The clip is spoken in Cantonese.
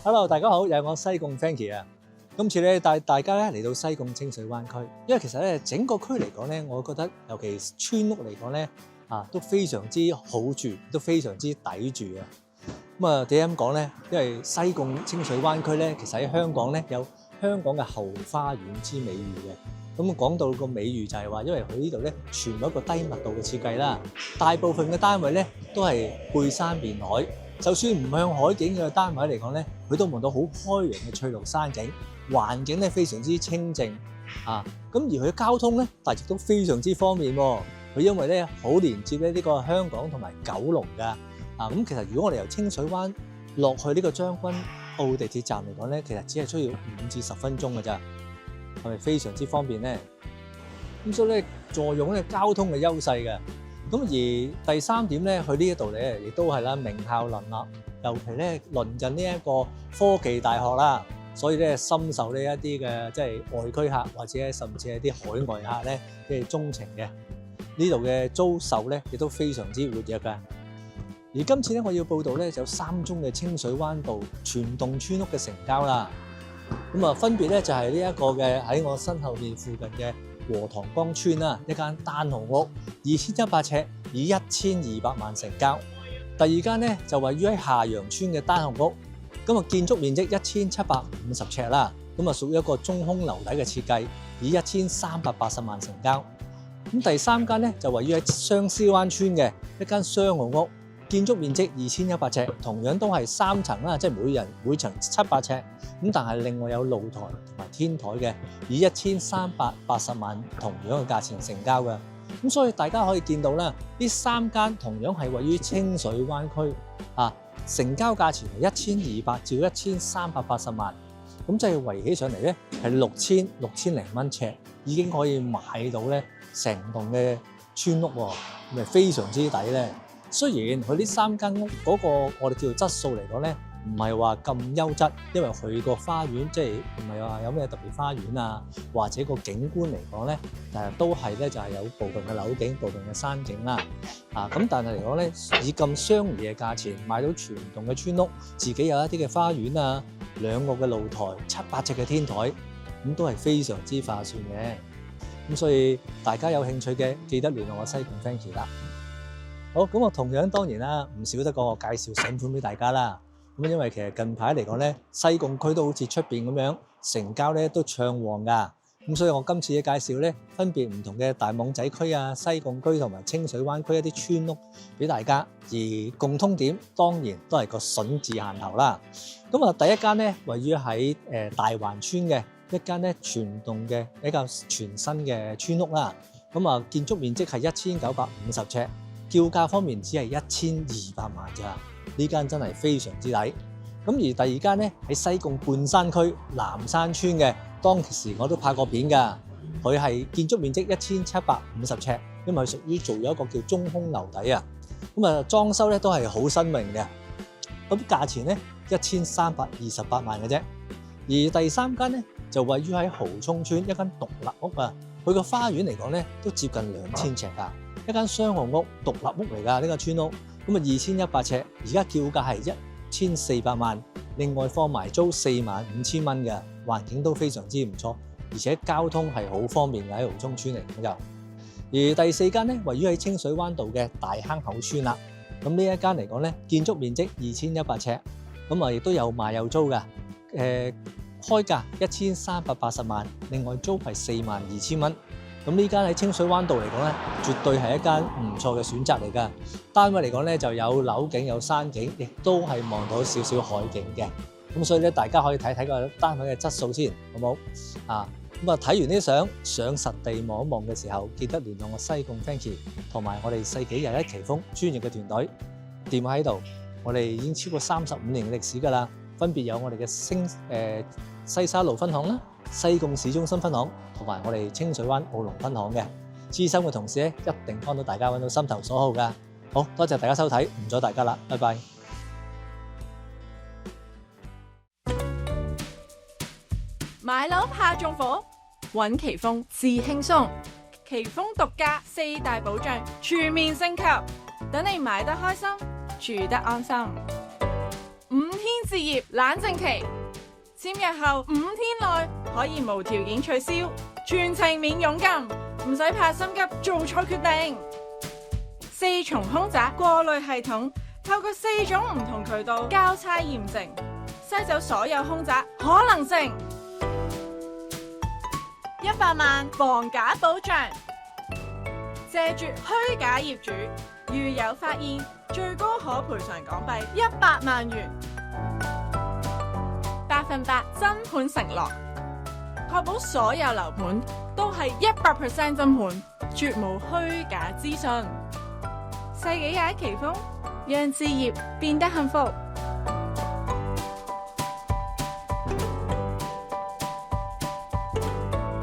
Hello， 大家好，又係我西貢 Frankie 啊。今次咧帶大家咧嚟到西貢清水灣區，因為其實咧整個區嚟講咧，我覺得尤其村屋嚟講咧都非常之好住，都非常之抵住嘅。咁啊點解咁講咧？因為西貢清水灣區咧，其實喺香港咧有香港嘅後花園之美譽嘅。咁講到個美譽就係話，因為佢呢度咧全部一個低密度嘅設計啦，大部分嘅單位咧都係背山面海。就算唔向海景嘅單位嚟講咧，佢都望到好開揚嘅翠綠山景，環境咧非常之清靜啊！咁而佢嘅交通咧，但亦都非常之方便喎。佢因為咧好連接咧呢個香港同埋九龍㗎啊！咁其實如果我哋由清水灣落去呢個將軍澳地鐵站嚟講咧，其實只係需要5至10分鐘㗎咋，係咪非常之方便咧？咁所以咧坐擁咧交通嘅優勢嘅。咁而第三點咧，佢呢一度咧亦都係啦，名校林立，尤其咧鄰近呢一個科技大學啦，所以咧深受呢一啲嘅即係外區客或者甚至係啲海外客咧嘅鍾情嘅。呢度嘅租售咧亦都非常之活躍㗎。而今次咧我要報道咧就有3宗嘅清水灣道全棟村屋嘅成交啦。咁啊分別咧就係呢一個嘅喺我身後面附近嘅禾塘江村啦，一間單號屋2100尺，以1200萬成交。第二間咧就位於喺下洋村嘅單號屋，咁啊建築面積1750尺啦，咁啊屬於一個中空樓底嘅設計，以1380萬成交。咁第三間咧就位於喺相思灣村嘅一間雙號屋，建築面積2100尺，同樣都係3層啦，即係每層700尺。咁但係另外有露台同埋天台嘅，以1380萬同樣嘅價錢成交嘅。咁所以大家可以見到啦，呢3間同樣係位於清水灣區啊，成交價錢係1200至1380萬。咁即係圍起上嚟咧係6000零蚊尺，已經可以買到咧成棟嘅村屋喎，咪非常之抵咧。雖然佢呢3間屋嗰個我哋叫做質素嚟講咧，唔係話咁優質，因為佢個花園即係唔係話有咩特別花園啊，或者個景觀嚟講咧，都係咧就係有部分嘅樓景、部分嘅山景啦。咁但係嚟講咧，以咁相宜嘅價錢買到全棟嘅村屋，自己有一啲嘅花園啊，2個嘅露台、700尺嘅天台，咁都係非常之划算嘅。咁所以大家有興趣嘅，記得聯絡我西貢 Frankie 啦。好，咁我同樣當然啦，唔少得講我介紹新盤俾大家啦。咁因為其實近排嚟講咧，西貢區都好似出邊咁樣成交咧都暢旺㗎。咁所以我今次嘅介紹咧，分別唔同嘅大網仔區啊、西貢區同埋清水灣區一啲村屋俾大家。而共通點當然都係個筍字行頭啦。咁啊，第一間咧位於喺大環村嘅一間咧全棟嘅比較全新嘅村屋啦。咁啊，建築面積係1950尺。叫價方面只係1200萬咋，呢間真係非常之抵。咁而第二間咧喺西貢半山區南山村嘅，當時我都拍過片㗎。佢係建築面積1750尺，因為佢屬於做咗一個叫中空樓底啊。咁啊裝修咧都係好新穎嘅。咁價錢咧1328萬嘅啫。而第三間咧就位於喺蠔涌村一間獨立屋啊，佢個花園嚟講咧都接近2000尺㗎。一間雙號屋，獨立屋嚟㗎，呢個村屋，咁啊2100尺，而家叫價係1400萬，另外放埋租45000蚊嘅，環境都非常之唔錯，而且交通係好方便嘅喺蠔涌村嚟講就。而第四間咧，位於喺清水灣道嘅大坑口村啦，咁呢一間嚟講咧，建築面積2100尺，咁啊亦都有賣有租㗎，開價1380萬，另外租係42000蚊。咁呢間喺清水灣道嚟講咧，絕對係一間唔錯嘅選擇嚟㗎。單位嚟講咧，就有樓景有山景，亦都係望到少少海景嘅。咁所以咧，大家可以睇睇個單位嘅質素先，好冇？咁啊睇完啲相，上實地望一望嘅時候，記得聯絡我西貢 Frankie 同埋我哋世紀又一奇峰專業嘅團隊。電話喺度，我哋已經超過35年嘅歷史㗎啦。分別有我哋嘅西沙路分行啦、西貢市中心分行同埋我哋清水灣澳龍分行嘅資深嘅同事咧，一定幫到大家揾到心頭所好㗎。好多謝大家收睇，唔阻大家啦，拜拜。買樓怕中火，揾奇峰至輕鬆。奇峰獨家4大保障全面升級，等你買得開心，住得安心。5天置業冷靜期，簽約後5天內可以無條件取消，全程免佣金，唔使怕心急做錯決定。4重空宅過濾系統，透過4種唔同渠道交叉驗證，篩走所有空宅可能性。100萬防假保障，謝絕虛假業主，如有發現，最高可賠償港幣100萬元。100%真盤承諾，確保所有樓盤都係100%真盤，絕無虛假資訊。世紀佳奇峰，讓置業變得幸福。